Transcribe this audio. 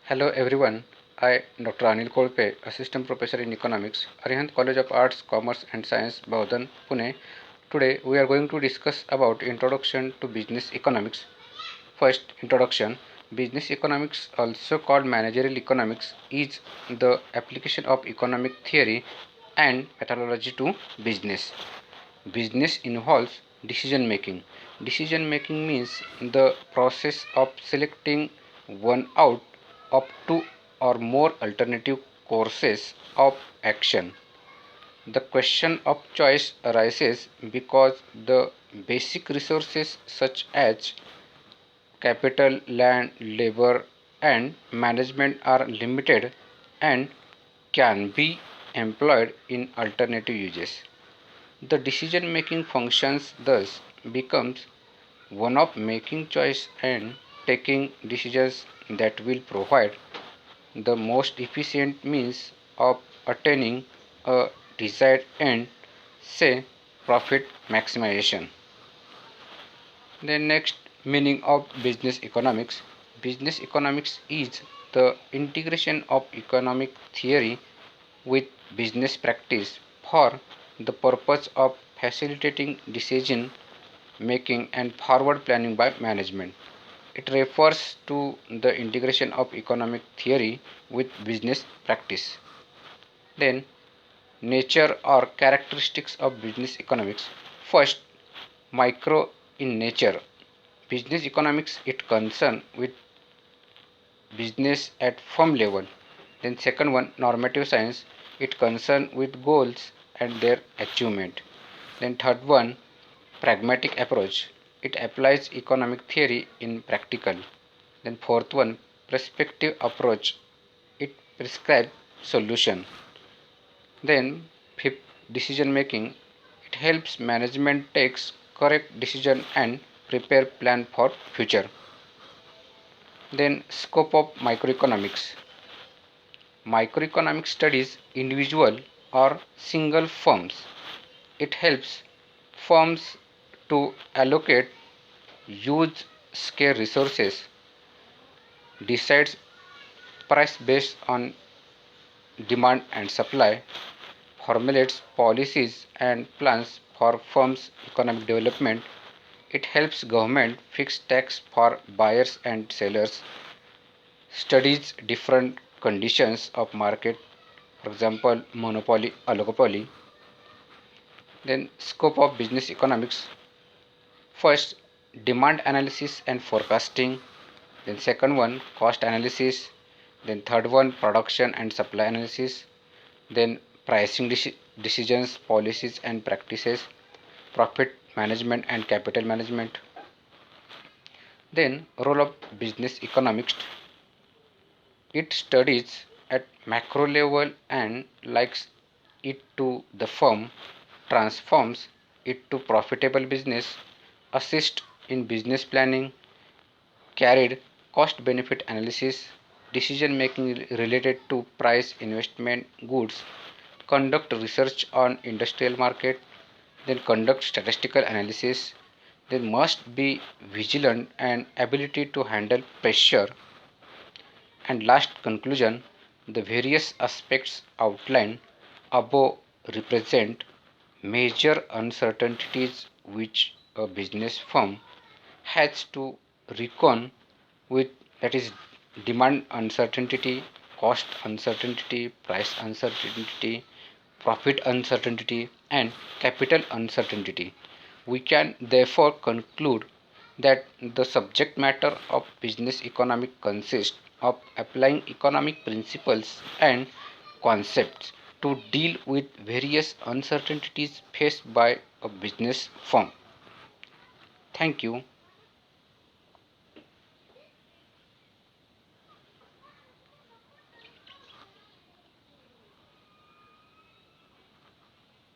Hello everyone, I Dr. Anil Kolpe, Assistant Professor in Economics, Arihant College of Arts, Commerce and Science, Baudan, Pune. Today we are going to discuss about Introduction to Business Economics. First, introduction. Business economics, also called managerial economics, is the application of economic theory and methodology to business. Business involves decision making. Decision making means the process of selecting one out of two or more alternative courses of action. The question of choice arises because the basic resources such as capital, land, labor, and management are limited and can be employed in alternative uses. The decision making functions thus becomes one of making choice and taking decisions that will provide the most efficient means of attaining a desired end, say profit maximization. The next, meaning of business economics. Business economics is the integration of economic theory with business practice for the purpose of facilitating decision making and forward planning by management. It refers to the integration of economic theory with business practice. Then, nature or characteristics of business economics. First, micro in nature. Business economics it concern with business at firm level. Then second one, normative science, it concern with goals and their achievement. Then third one, pragmatic approach, it applies economic theory in practical. Then fourth one, perspective approach, it prescribes solution. Then fifth, decision making, it helps management takes correct decision and prepare plan for future. Then scope of microeconomics. Microeconomics studies individual or single firms. It helps firms to allocate use scarce resources, decides price based on demand and supply, formulates policies and plans for firms' economic development. It helps government fix tax for buyers and sellers, studies different conditions of market, for example, monopoly, oligopoly. Then scope of business economics. First, demand analysis and forecasting. Then second one, cost analysis. Then third one, production and supply analysis. Then pricing decisions, policies and practices, profit management and capital management. Then role of business economics. It studies at macro level and likes it to the firm, transforms it to profitable business, assist in business planning, carried cost benefit analysis, decision making related to price investment goods, conduct research on industrial market, then conduct statistical analysis, then must be vigilant and ability to handle pressure. And last conclusion, the various aspects outlined above represent major uncertainties which a business firm has to reckon with, that is demand uncertainty, cost uncertainty, price uncertainty, profit uncertainty and capital uncertainty. We can therefore conclude that the subject matter of business economics consists of applying economic principles and concepts to deal with various uncertainties faced by a business firm. Thank you.